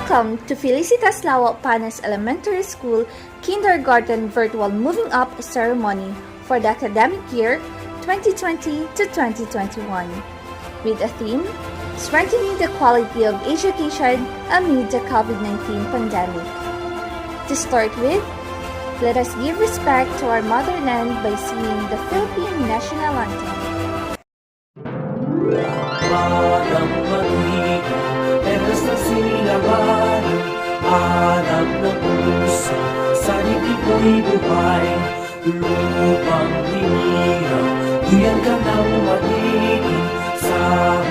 Welcome to Felicitas Lawak Panas Elementary School Kindergarten Virtual Moving Up Ceremony for the academic year 2020 to 2021 with a theme, Strengthening the Quality of Education Amid the COVID-19 Pandemic. To start with, let us give respect to our motherland by singing the Philippine National Anthem. Madang magiging, teras na silaban, alam ng puso, sa dibdib ko'y buhay, lupang hinirang, duyan ka ng magiging, sa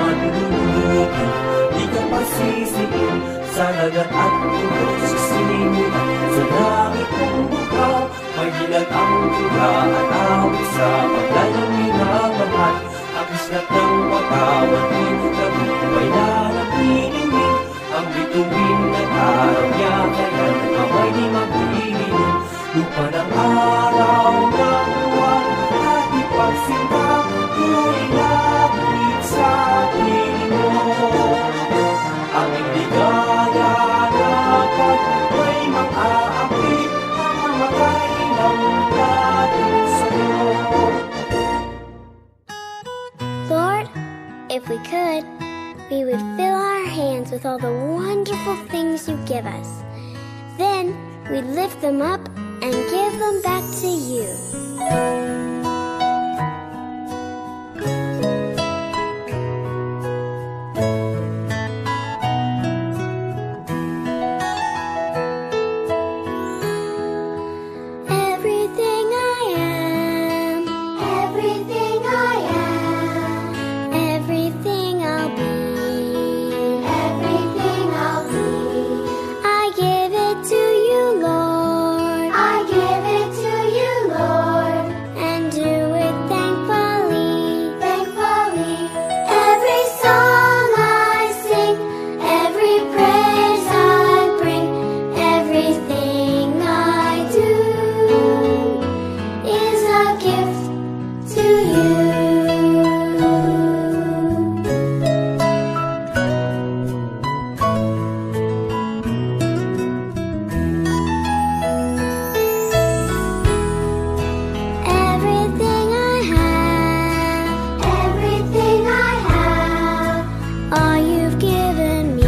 manlulupan, di ka pasisiin, sa lagat at tulog, sisimulan, sa langit kong bukaw, may gilat ang tura at awit sa paglalang minamahal. Agis lahat ng patawan, pinagabay na ng piningin, ang bituin ng araw niya, kaya nagkamay di magbihinin. Lupa ng araw ng buwan, at ipagsinta, tuloy labit sa piling mo. Aming ligaya dapat may mang-aapit, ang mamatay ng dating sa'yo. Lord, if we could, we would fill our hands with all the wonderful things you give us. Then we'd lift them up and give them back to you. Everything I am, everything I am, everything I'll be, everything I'll be. I give it to you, Lord. I give it to you, Lord. And do it thankfully, thankfully. Every song I sing, every praise I bring, everything I do is a gift to you. Everything I have, everything I have, all you've given me,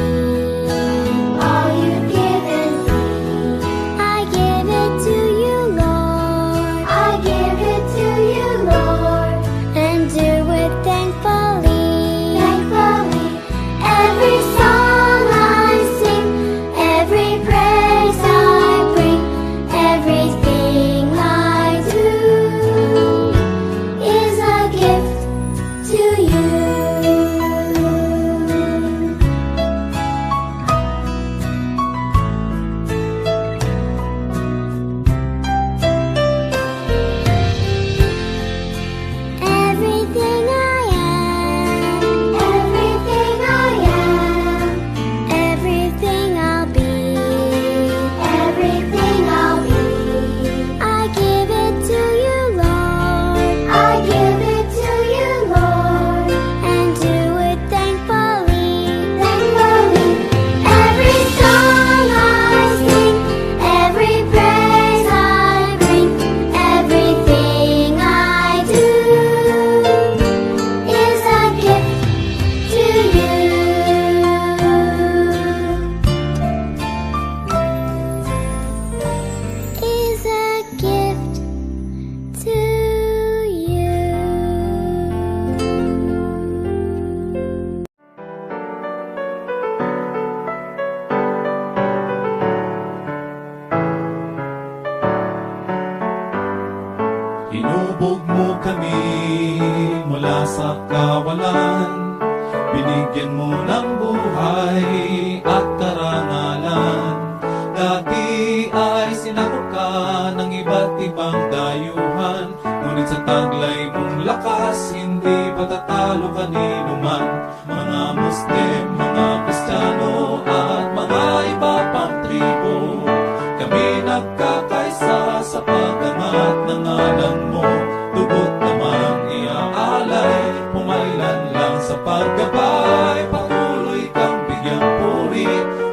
all you've given me. I give it to you, Lord. I give it to you, Lord. And do it thankfully, thankfully. Every song I sing, every praise I bring, everything I do is a gift to you. Everything I am, everything I am, everything I'll be, everything I'll be. I give it to you, Lord. I give it to you, Lord. And do it thankfully, thankfully. Every song I sing, every praise I bring, everything I do is a gift to you. Is a gift to you. Inubog mo kami mula sa kawalan, binigyan mo ng buhay at karangalan. Dati ay sinakop ka ng iba't ibang dayuhan, ngunit sa taglay mong lakas, hindi patatalo kanino man. Mga Muslim, mga Kristiyano at mga iba pang tribo, kami nagkakaisa sa pag-angat ng ngalan mo. Lubot namang iaalay, pumailan lang sa paggabay, patuloy kang bigyang puri.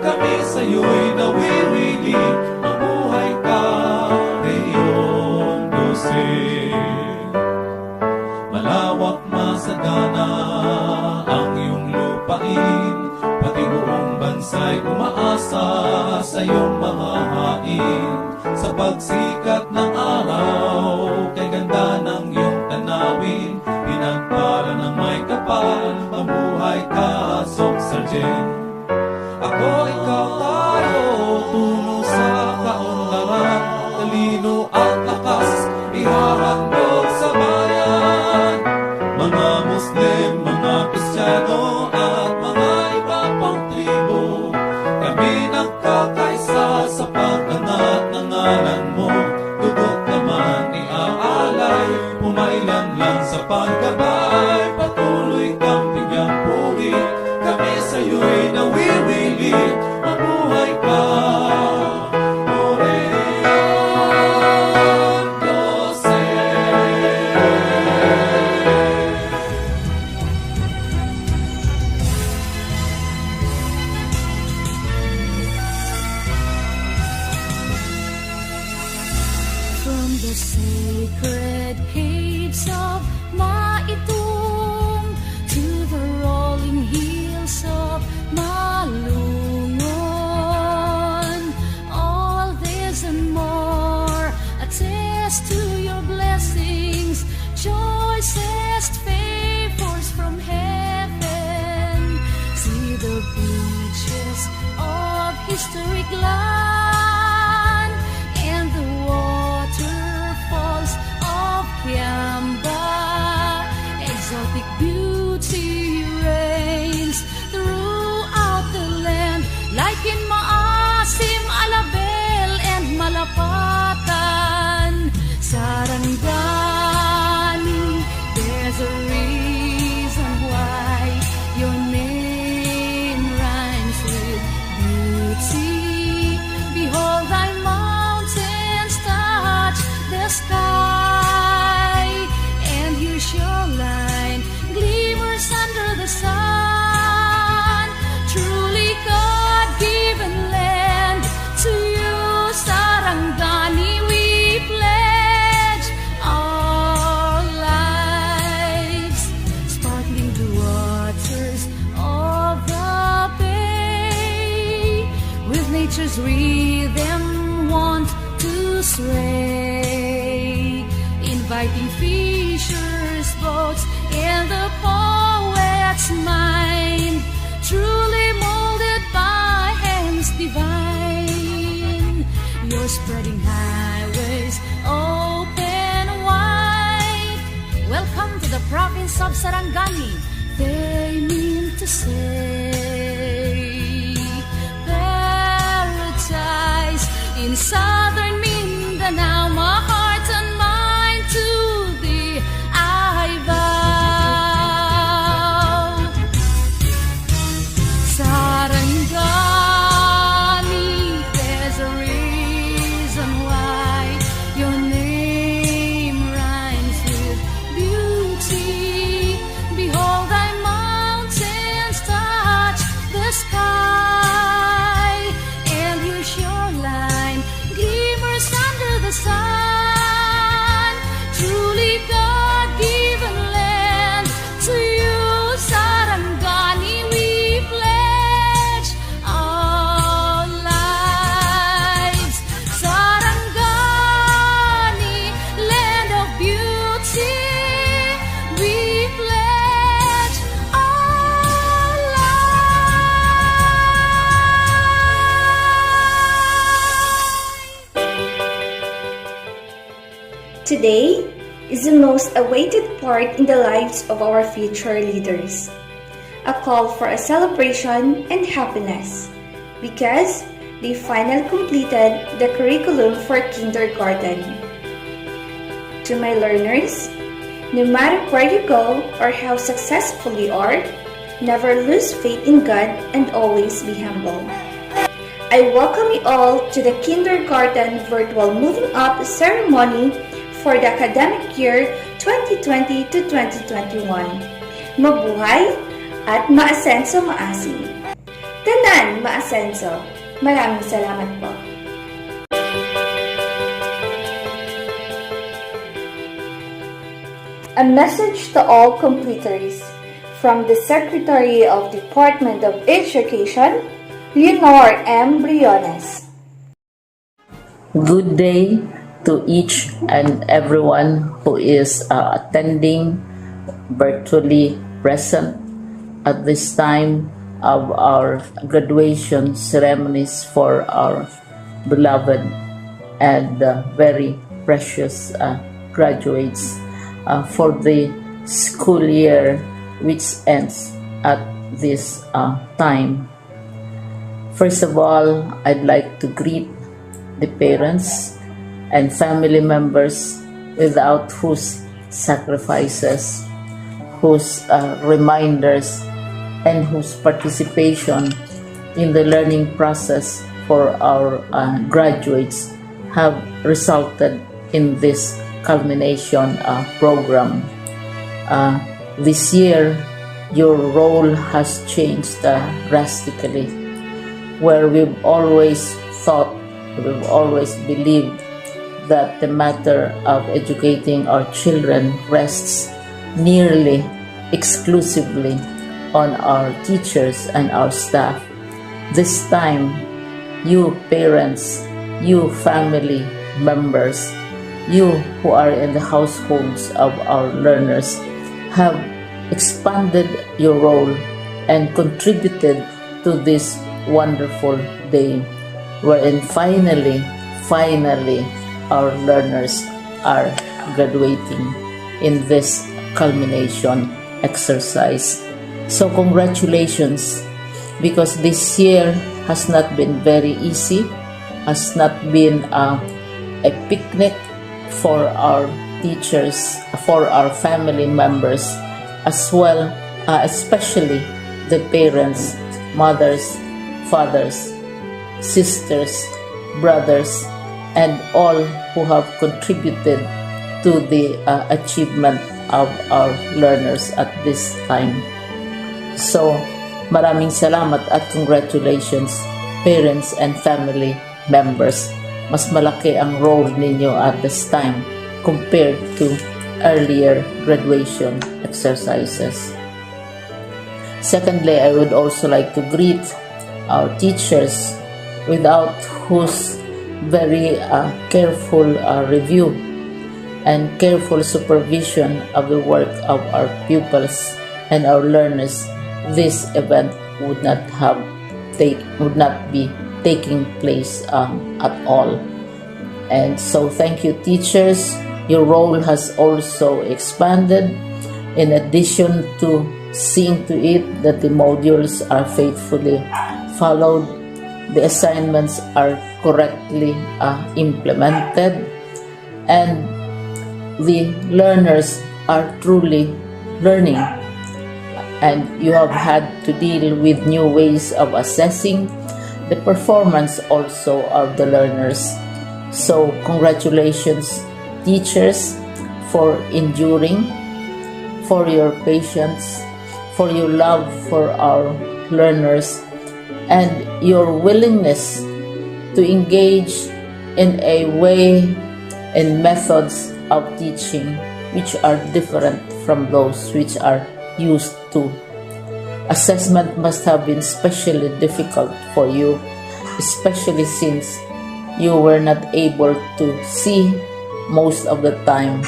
kami sa'yo'y nawiwili. Mabuhay ka, Reyon 12. Malawak masagana ang iyong lupain, pati buong bansa'y umaasa sa iyong mga hain. Sa pagsikat ng araw, kay ganda ng iyong tanawin, pinagpala ng may kapal, mabuhay ka, Sok Sargent. Ako, ikaw, tayo, tungo sa kaunlaran, talino at lakas, ihahandog sa bayan. Mga Muslim, mga Kristiyano, at mga iba pang tribo, kami nagkakaisa sa pagkangat ng ngalan mo. Dugot naman iaalay, pumailan lang sa paggabay, patuloy kang bigyang puri, kami sa'yo'y nawiwili. Mabuhay ka, O Reyon 12. From the sacred caves of Maitum to the rolling hills of Malungon, all this and more attest to your blessings, choicest favors from heaven. See the beaches of historic land and the waterfalls of Kiamba. Exotic beauty reigns throughout the land, like in Maasim, Alabel, and Malapatan. Sarangani, there's a reason why your name rhymes with beauty. Behold, thy mountains touch the sky, and your shoreline glimmers under the sun. Truly God-given land, to you, Sarangani, we pledge our lives. Sparkling blue waters of the bay, with nature's rhythm wont to sway, inviting fishers' boats in the poet's mind, truly molded by hands divine. Your spreading highways open wide. Welcome to the province of Sarangani. They mean to say paradise in southern Mindanao. My heart and mind to thee I vow. Sarangani, there's a reason why your name rhymes with beauty. Behold, thy mountains touch the sky, and your shoreline glimmers under the sun. Truly God-given land, to you, Sarangani, we pledge our lives. Sarangani, land of beauty, we pledge our lives. Today is the most awaited part in the lives of our future leaders. A call for a celebration and happiness because they finally completed the curriculum for kindergarten. To my learners, no matter where you go or how successful you are, never lose faith in God and always be humble. I welcome you all to the kindergarten virtual moving up ceremony for the academic year 2020 to 2021. Mabuhay at maasenso maasim. Tanan Maasenso. Maraming salamat po. A message to all completers from the Secretary of Department of Education, Leonor M. Briones. Good day to each and everyone who is attending virtually present at this time of our graduation ceremonies for our beloved and very precious graduates for the school year which ends at this time. First of all, I'd like to greet the parents and family members without whose sacrifices, whose reminders, and whose participation in the learning process for our graduates have resulted in this culmination program. This year, your role has changed drastically, where we've always thought, we've always believed that the matter of educating our children rests nearly exclusively on our teachers and our staff. This time, you parents, you family members, you who are in the households of our learners have expanded your role and contributed to this wonderful day wherein finally our learners are graduating in this culmination exercise. So congratulations, because this year has not been very easy, has not been a picnic for our teachers, for our family members, as well, especially the parents, mothers, fathers, sisters, brothers, and all who have contributed to the achievement of our learners at this time. So, maraming salamat at congratulations, parents and family members. Mas malaki ang role ninyo at this time compared to earlier graduation exercises. Secondly, I would also like to greet our teachers, without whose very careful review and careful supervision of the work of our pupils and our learners, this event would not be taking place at all. And so thank you, teachers. Your role has also expanded, in addition to seeing to it that the modules are faithfully followed, the assignments are correctly implemented, and the learners are truly learning. And you have had to deal with new ways of assessing the performance also of the learners. So congratulations, teachers, for enduring, for your patience, for your love for our learners, and your willingness to engage in a way and methods of teaching which are different from those which are used to. Assessment must have been especially difficult for you, especially since you were not able to see most of the time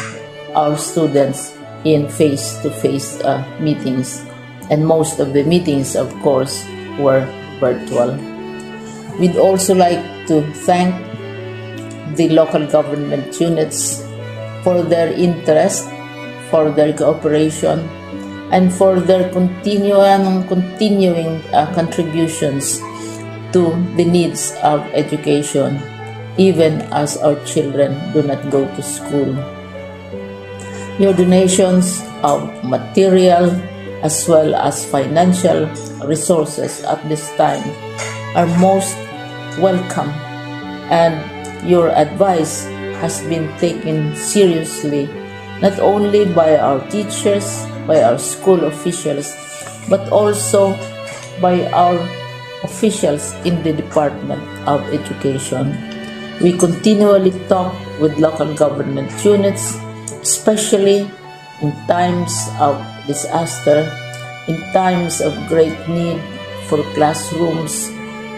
our students in face-to-face meetings, and most of the meetings, of course, were virtual. We'd also like to thank the local government units for their interest, for their cooperation, and for their continuing contributions to the needs of education, even as our children do not go to school. Your donations of material as well as financial resources at this time are most welcome, and your advice has been taken seriously not only by our teachers, by our school officials, but also by our officials in the Department of Education. We continually talk with local government units, especially in times of disaster, in times of great need for classrooms,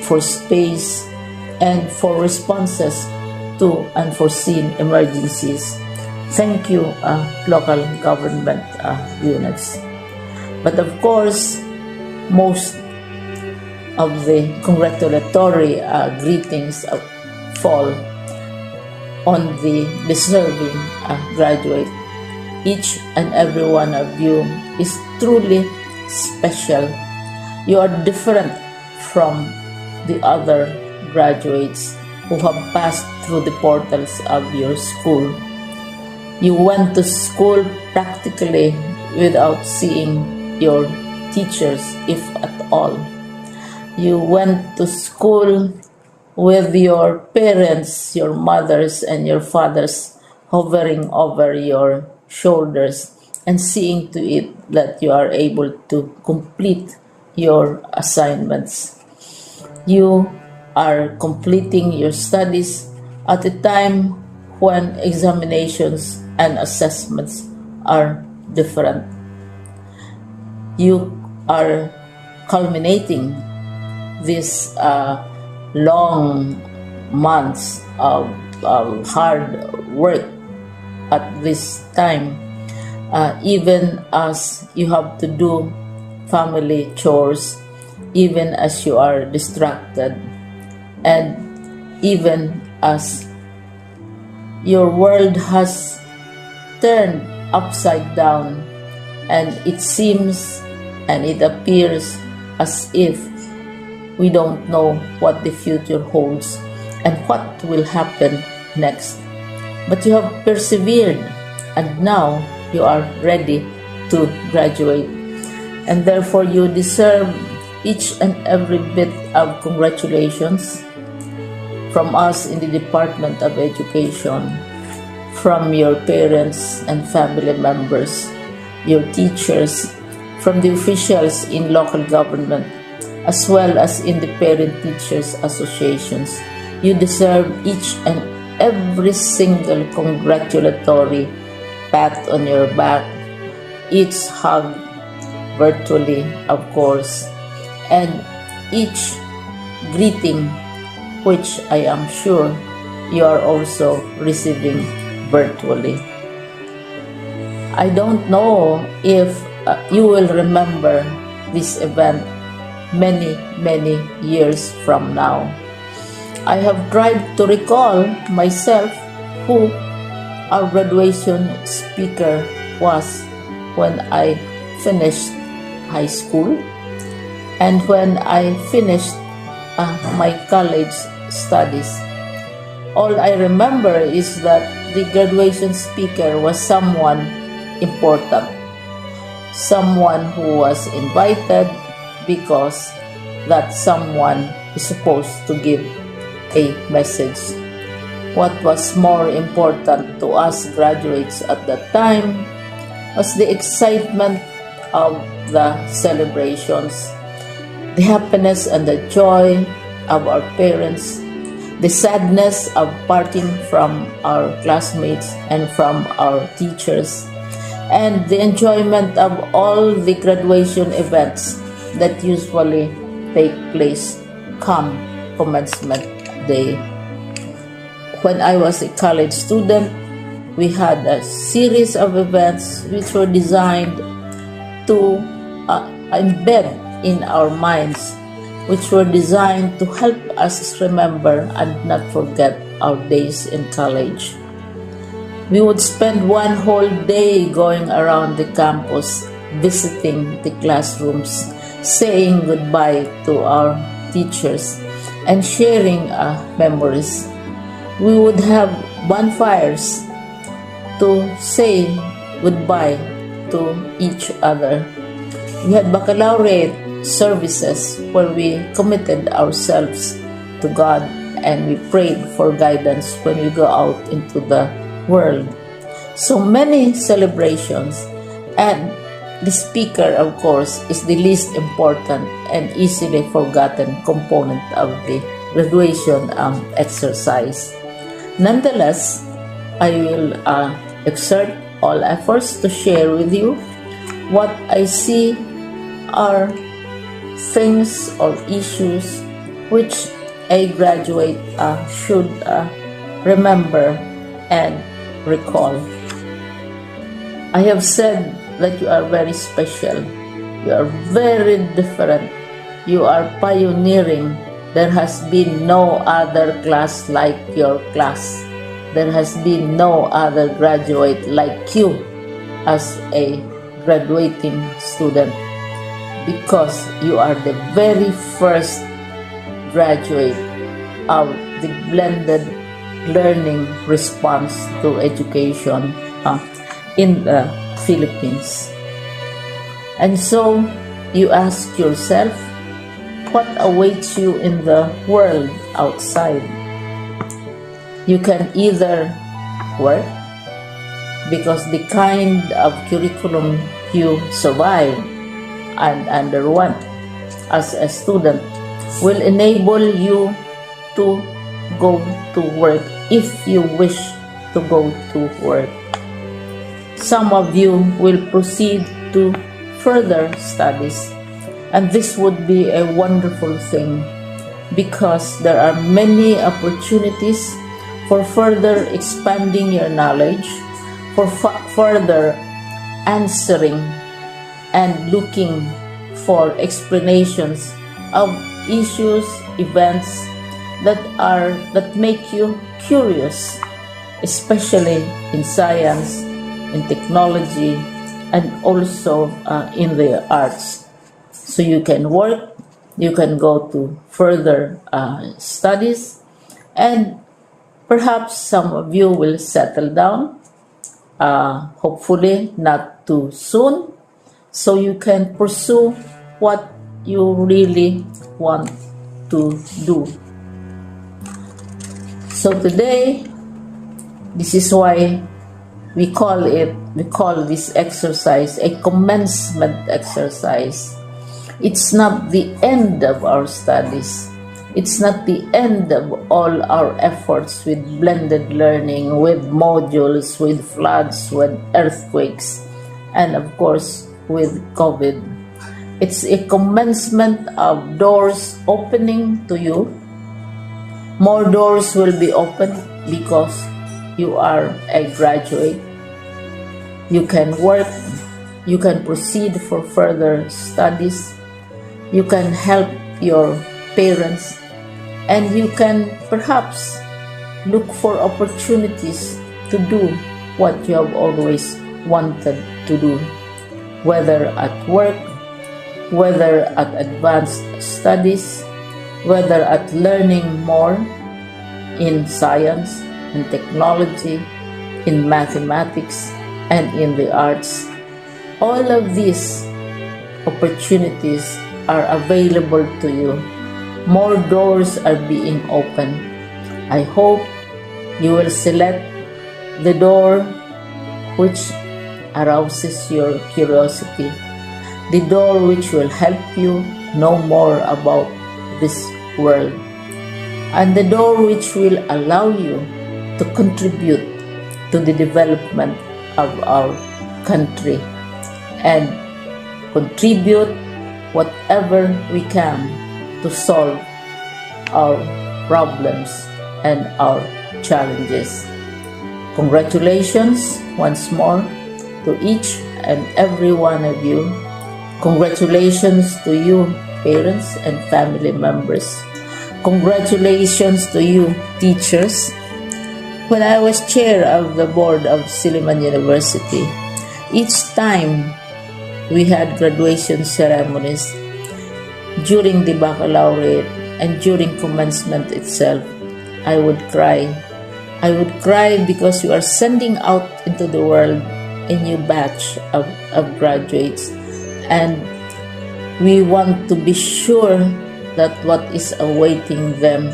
for space, and for responses to unforeseen emergencies. Thank you, local government units. But of course, most of the congratulatory greetings fall on the deserving graduate. Each and every one of you is truly special. You are different from the other graduates who have passed through the portals of your school. You went to school practically without seeing your teachers, if at all. You went to school with your parents, your mothers, and your fathers hovering over your shoulders and seeing to it that you are able to complete your assignments. You are completing your studies at a time when examinations and assessments are different. You are culminating these long months of hard work at this time, even as you have to do family chores, even as you are distracted, and even as your world has turned upside down, and it seems and it appears as if we don't know what the future holds and what will happen next. But you have persevered, and now you are ready to graduate. And therefore you deserve each and every bit of congratulations from us in the Department of Education, from your parents and family members, your teachers, from the officials in local government, as well as in the parent-teachers associations. You deserve each and every single congratulatory pat on your back, each hug, virtually of course, and each greeting, which I am sure you are also receiving virtually. I don't know if you will remember this event many years from now. I have tried to recall myself who our graduation speaker was when I finished high school and when I finished my college studies. All I remember is that the graduation speaker was someone important, someone who was invited because that someone is supposed to give a message. What was more important to us graduates at that time was the excitement of the celebrations, the happiness and the joy of our parents, the sadness of parting from our classmates and from our teachers, and the enjoyment of all the graduation events that usually take place come commencement day. When I was a college student, we had a series of events which were designed to embed in our minds, which were designed to help us remember and not forget our days in college. We would spend one whole day going around the campus, visiting the classrooms, saying goodbye to our teachers, and sharing memories. We would have bonfires to say goodbye to each other. We had baccalaureate services where we committed ourselves to God and we prayed for guidance when we go out into the world. So many celebrations, and the speaker, of course, is the least important and easily forgotten component of the graduation exercise. Nonetheless, I will exert all efforts to share with you what I see are things or issues which a graduate should remember and recall. I have said that you are very special. You are very different. You are pioneering. There has been no other class like your class. There has been no other graduate like you as a graduating student, because you are the very first graduate of the blended learning response to education in the Philippines. And so you ask yourself, what awaits you in the world outside? You can either work, because the kind of curriculum you survive and underwent as a student will enable you to go to work if you wish to go to work. Some of you will proceed to further studies, and this would be a wonderful thing, because there are many opportunities for further expanding your knowledge, for further answering and looking for explanations of issues, events that make you curious, especially in science, in technology, and also in the arts. So you can work, you can go to further studies, and perhaps some of you will settle down, hopefully not too soon, so you can pursue what you really want to do. So today, this is why we call this exercise a commencement exercise. It's not the end of our studies. It's not the end of all our efforts with blended learning, with modules, with floods, with earthquakes, and of course with COVID. It's a commencement of doors opening to you. More doors will be opened because you are a graduate. You can work, you can proceed for further studies, you can help your parents, and you can perhaps look for opportunities to do what you have always wanted to do, whether at work, whether at advanced studies, whether at learning more in science and technology, in mathematics, and in the arts. All of these opportunities are available to you. More doors are being opened. I hope you will select the door which arouses your curiosity, the door which will help you know more about this world, and the door which will allow you to contribute to the development of our country and contribute whatever we can to solve our problems and our challenges. Congratulations once more to each and every one of you. Congratulations to you, parents and family members. Congratulations to you, teachers. When I was chair of the board of Silliman University, each time we had graduation ceremonies, during the baccalaureate and during commencement itself, I would cry. I would cry because we are sending out into the world a new batch of graduates, and we want to be sure that what is awaiting them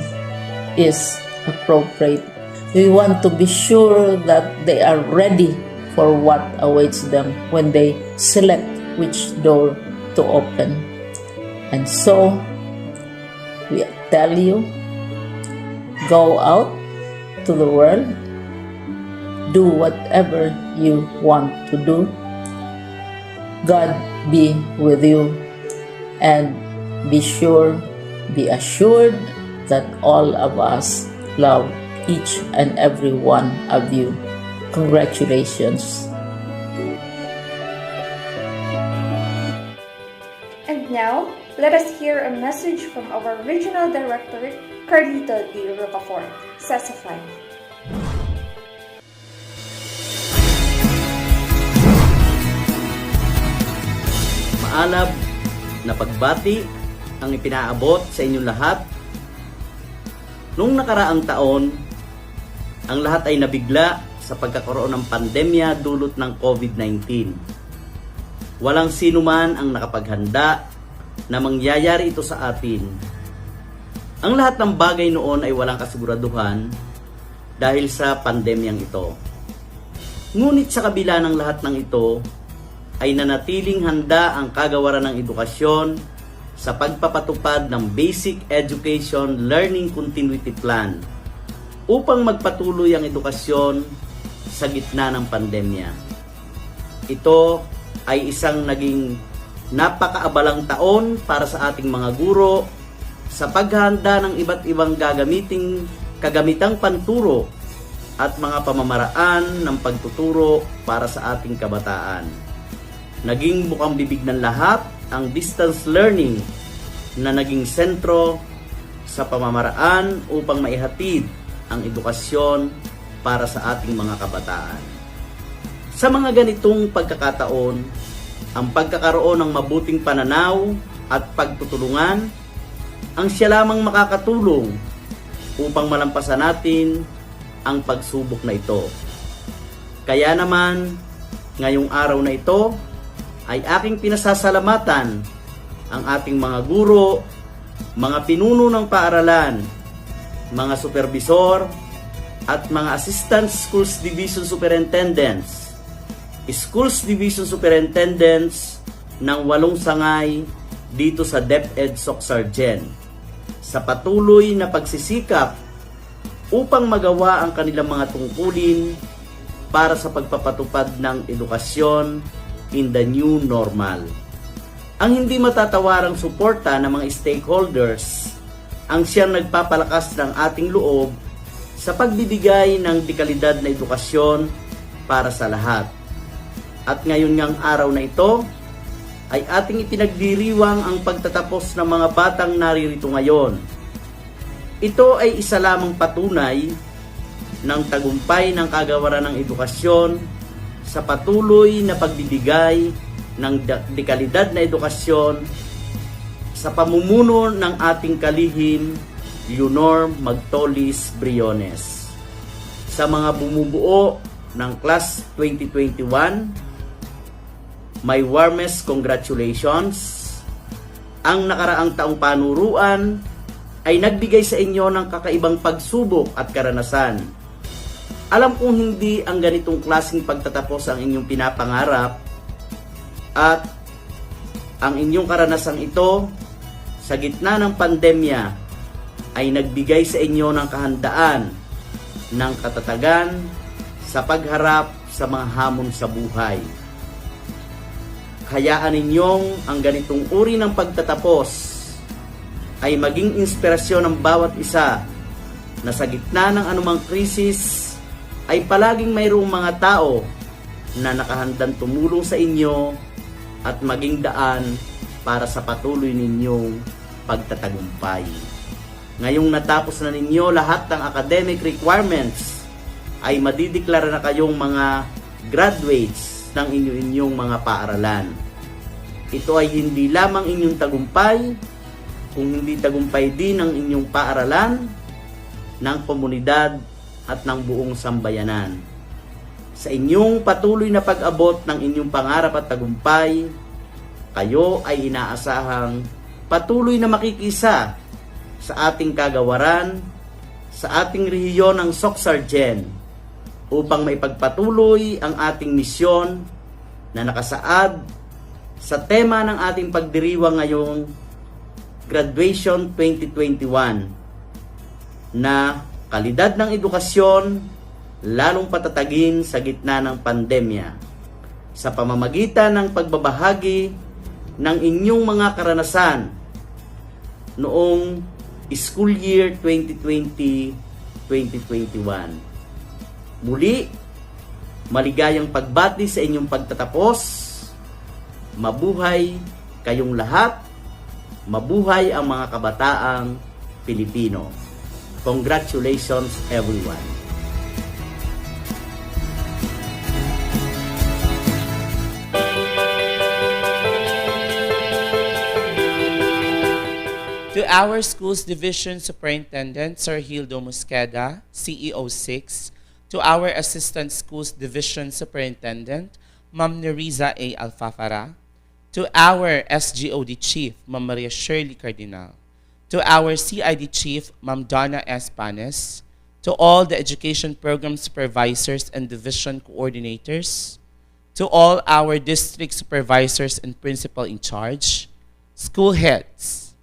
is appropriate. We want to be sure that they are ready for what awaits them when they select which door to open. And so, we tell you, go out to the world, do whatever you want to do. God be with you, and be assured that all of us love each and every one of you. Congratulations. And now, let us hear a message from our Regional Director, Carlito D. Rocafort, SESAFI. Maalab na pagbati ang ipinaabot sa inyong lahat. Noong nakaraang taon, ang lahat ay nabigla sa pagkakaroon ng pandemya dulot ng COVID-19. Walang sino man ang nakapaghanda na mangyayari ito sa atin. Ang lahat ng bagay noon ay walang kasiguraduhan dahil sa pandemyang ito. Ngunit sa kabila ng lahat ng ito, ay nanatiling handa ang kagawaran ng edukasyon sa pagpapatupad ng Basic Education Learning Continuity Plan upang magpatuloy ang edukasyon sa gitna ng pandemya. Ito ay isang naging napakaabalang taon para sa ating mga guro sa paghahanda ng iba't ibang kagamitang panturo at mga pamamaraan ng pagtuturo para sa ating kabataan. Naging bukang bibig ng lahat ang distance learning na naging sentro sa pamamaraan upang maihatid ang edukasyon para sa ating mga kabataan. Sa mga ganitong pagkakataon, ang pagkakaroon ng mabuting pananaw at pagtutulungan ang siya lamang makakatulong upang malampasan natin ang pagsubok na ito. Kaya naman, ngayong araw na ito, ay aking pinasasalamatan ang ating mga guro, mga pinuno ng paaralan, mga supervisor, at mga Assistant Schools Division Superintendents, Schools Division Superintendents ng 8 sangay dito sa DepEd Soc-Sargen sa patuloy na pagsisikap upang magawa ang kanilang mga tungkulin para sa pagpapatupad ng edukasyon in the new normal. Ang hindi matatawarang suporta ng mga stakeholders ang siyang nagpapalakas ng ating loob sa pagbibigay ng dekalidad na edukasyon para sa lahat. At ngayon ngang araw na ito ay ating ipinagdiriwang ang pagtatapos ng mga batang naririto ngayon. Ito ay isa lamang patunay ng tagumpay ng kagawaran ng edukasyon sa patuloy na pagbibigay ng dekalidad na edukasyon sa pamumuno ng ating kalihim Leonor Magtolis Briones. Sa mga bumubuo ng Class 2021, my warmest congratulations. Ang nakaraang taong panuruan ay nagbigay sa inyo ng kakaibang pagsubok at karanasan. Alam kong hindi ang ganitong klaseng pagtatapos ang inyong pinapangarap at ang inyong karanasang ito sa gitna ng pandemya ay nagbigay sa inyo ng kahandaan ng katatagan sa pagharap sa mga hamon sa buhay. Hayaan ninyong ang ganitong uri ng pagtatapos ay maging inspirasyon ng bawat isa na sa gitna ng anumang krisis ay palaging mayroong mga tao na nakahandang tumulong sa inyo at maging daan para sa patuloy ninyong pagtatagumpay. Ngayong natapos na ninyo lahat ng academic requirements, ay madideklara na kayong mga graduates ng inyong mga paaralan. Ito ay hindi lamang inyong tagumpay, kung hindi tagumpay din ng inyong paaralan, ng komunidad at ng buong sambayanan. Sa inyong patuloy na pag-abot ng inyong pangarap at tagumpay, kayo ay inaasahang patuloy na makikisa sa ating kagawaran, sa ating rehiyon ng Soc-Sargen upang maipagpatuloy ang ating misyon na nakasaad sa tema ng ating pagdiriwang ngayong Graduation 2021 na kalidad ng edukasyon lalong patatagin sa gitna ng pandemya sa pamamagitan ng pagbabahagi ng inyong mga karanasan noong school year 2020-2021. Muli, maligayang pagbati sa inyong pagtatapos. Mabuhay kayong lahat. Mabuhay ang mga kabataang Pilipino. Congratulations everyone. To our school's division superintendent, Sir Hildo Mosqueda, CEO 6, to our assistant schools division superintendent, Ma'am Neriza A. Alfafara, to our SGOD chief, Ma'am Maria Shirley Cardinal, to our CID chief, Ma'am Donna S. Panes, to all the education program supervisors and division coordinators, to all our district supervisors and principal in charge, school heads,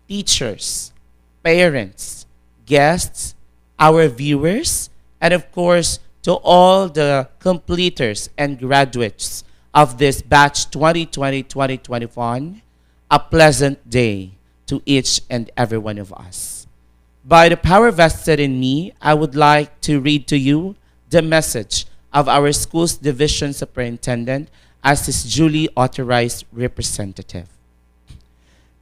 teachers, parents, guests, our viewers, and of course, to all the completers and graduates of this batch 2020-2021, a pleasant day to each and every one of us. By the power vested in me, I would like to read to you the message of our school's division superintendent as his duly authorized representative.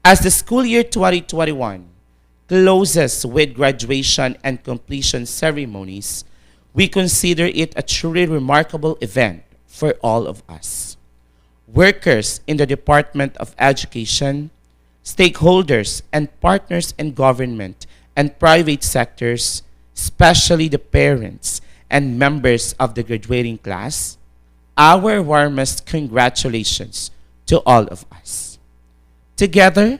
As the school year 2021 closes with graduation and completion ceremonies, we consider it a truly remarkable event for all of us. Workers in the Department of Education, stakeholders and partners in government and private sectors, especially the parents and members of the graduating class, our warmest congratulations to all of us. Together,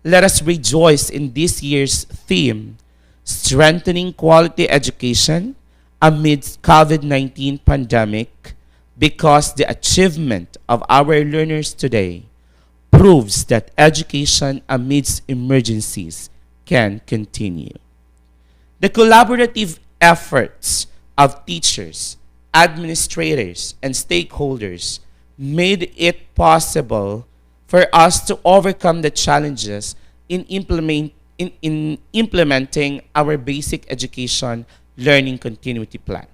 let us rejoice in this year's theme, Strengthening Quality Education Amidst COVID-19 Pandemic, because the achievement of our learners today proves that education amidst emergencies can continue. The collaborative efforts of teachers, administrators, and stakeholders made it possible for us to overcome the challenges in implementing our basic education learning continuity plan.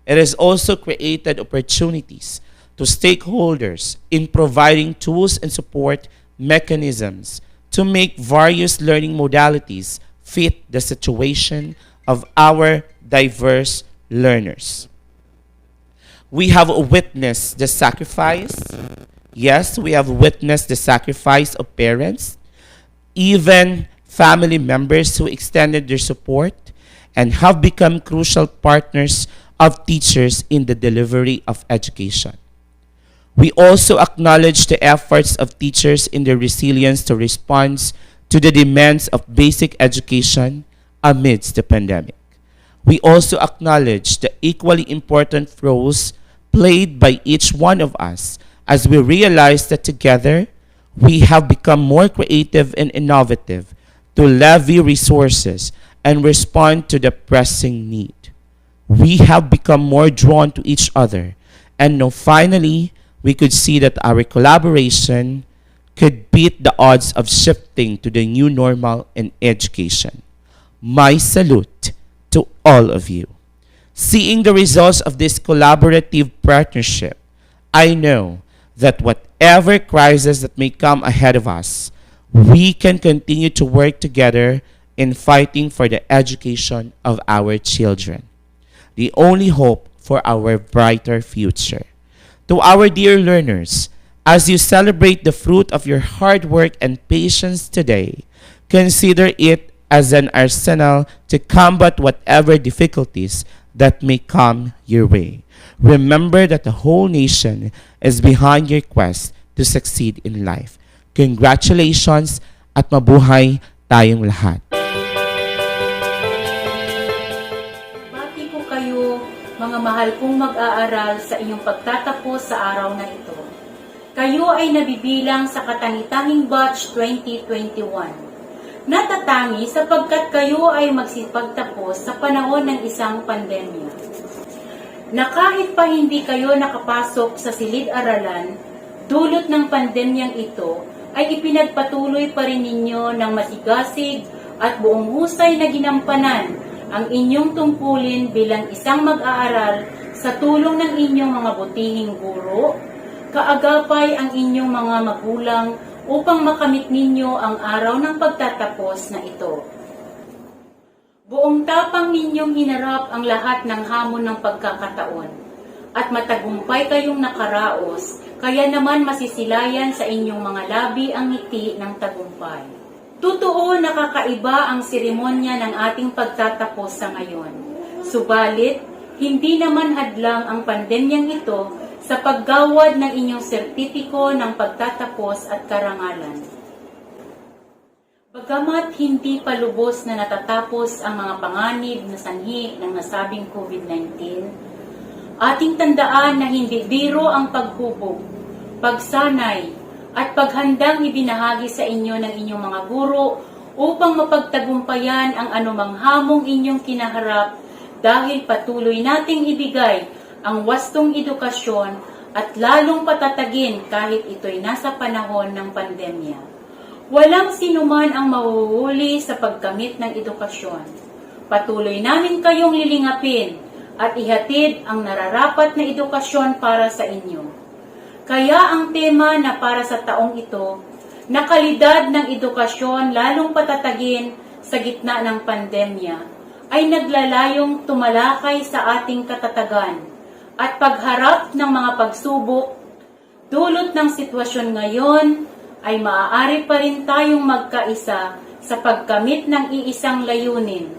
It has also created opportunities to stakeholders in providing tools and support mechanisms to make various learning modalities fit the situation of our diverse learners. We have witnessed the sacrifice. Yes, we have witnessed the sacrifice of parents, even family members who extended their support and have become crucial partners of teachers in the delivery of education. We also acknowledge the efforts of teachers in their resilience to respond to the demands of basic education amidst the pandemic. We also acknowledge the equally important roles played by each one of us as we realize that together we have become more creative and innovative to levy resources and respond to the pressing need. We have become more drawn to each other, and now finally we could see that our collaboration could beat the odds of shifting to the new normal in education. My salute to all of you. Seeing the results of this collaborative partnership, I know that whatever crisis that may come ahead of us, we can continue to work together in fighting for the education of our children, the only hope for our brighter future. To our dear learners, as you celebrate the fruit of your hard work and patience today, consider it as an arsenal to combat whatever difficulties that may come your way. Remember that the whole nation is behind your quest to succeed in life. Congratulations at mabuhay tayong lahat. Bati ko kayo, mga mahal kong mag-aaral sa inyong pagtatapos sa araw na ito. kayo ay nabibilang sa katangi-tanging batch 2021. Natatangi sapagkat kayo ay magsipagtapos sa panahon ng isang pandemya. Na kahit pa hindi kayo nakapasok sa silid-aralan, dulot ng pandemyang ito, ay ipinagpatuloy pa rin ninyo ng masigasig at buong husay na ginampanan ang inyong tungkulin bilang isang mag-aaral sa tulong ng inyong mga butihing guro, kaagapay ang inyong mga magulang upang makamit ninyo ang araw ng pagtatapos na ito. Buong tapang ninyong hinarap ang lahat ng hamon ng pagkakataon at matagumpay kayong nakaraos, kaya naman masisilayan sa inyong mga labi ang ngiti ng tagumpay. Totoo, nakakaiba ang seremonya ng ating pagtatapos sa ngayon. Subalit, hindi naman hadlang ang pandemyang ito sa paggawad ng inyong sertipiko ng pagtatapos at karangalan. Bagamat hindi pa lubos na natatapos ang mga panganib na sanhi ng nasabing COVID-19, ating tandaan na hindi biro ang paghubog, pagsanay, at paghandang ibinahagi sa inyo ng inyong mga guro upang mapagtagumpayan ang anumang hamong inyong kinaharap dahil patuloy nating ibigay ang wastong edukasyon at lalong patatagin kahit ito'y nasa panahon ng pandemya. Walang sinuman ang mahuhuli sa pagkamit ng edukasyon. Patuloy namin kayong lilingapin at ihatid ang nararapat na edukasyon para sa inyo. Kaya ang tema na para sa taong ito, na kalidad ng edukasyon lalong patatagin sa gitna ng pandemya, ay naglalayong tumalakay sa ating katatagan at pagharap ng mga pagsubok. Dulot ng sitwasyon ngayon ay maaari pa rin tayong magkaisa sa pagkamit ng iisang layunin,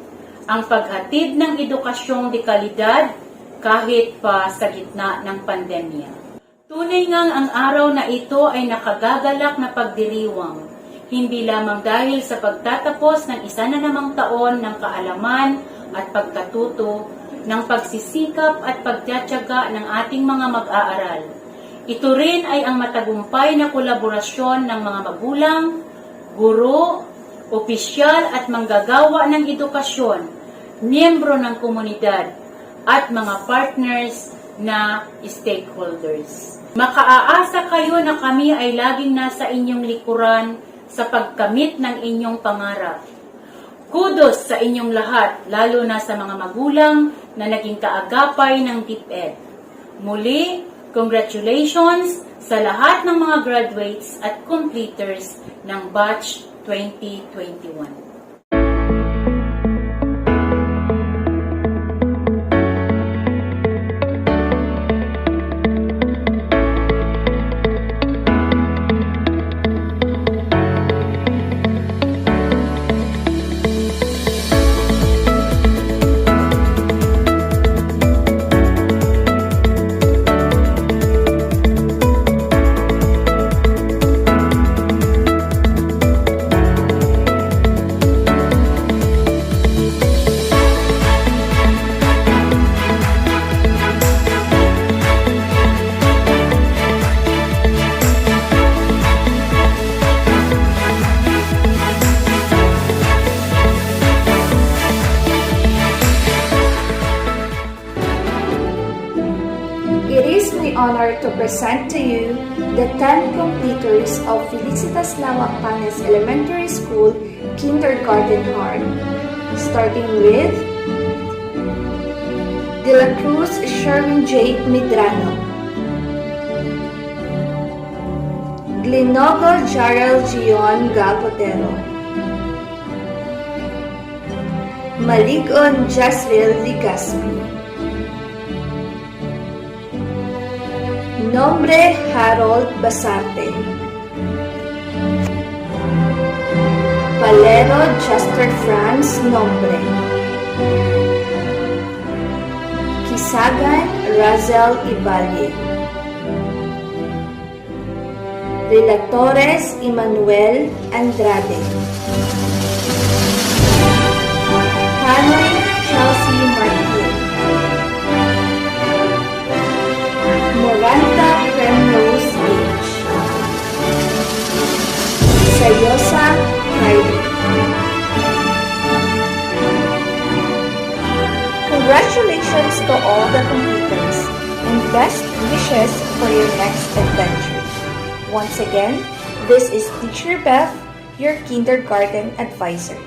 ang paghatid ng edukasyong de kalidad kahit pa sa gitna ng pandemya. Tunay ngang ang araw na ito ay nakagagalak na pagdiriwang, hindi lamang dahil sa pagtatapos ng isa na namang taon ng kaalaman at pagkatuto, ng pagsisikap at pagtiyatyaga ng ating mga mag-aaral. Ito rin ay ang matagumpay na kolaborasyon ng mga magulang, guro, opisyal at manggagawa ng edukasyon, miyembro ng komunidad, at mga partners na stakeholders. Makaaasa kayo na kami ay laging nasa inyong likuran sa pagkamit ng inyong pangarap. Kudos sa inyong lahat, lalo na sa mga magulang na naging kaagapay ng DepEd. Muli, congratulations sa lahat ng mga graduates at completers ng Batch 2021. honor to present to you the 10 completers of Felicitas Lawak Panes Elementary School Kindergarten Heart, starting with De La Cruz Sherwin J. Medrano, Glenogo Jarrell Gion Galpotero, Maligon Jasril Ligaspi, Nombre Harold Basarte, Palero Chester Franz Nombre, Kisagan Razel Iballe, Relatores Emmanuel Andrade, Canoy Chelsea Martin, Moranta Primrose Beach, Congratulations to all the completers and best wishes for your next adventure. Once again, this is Teacher Beth, your kindergarten advisor.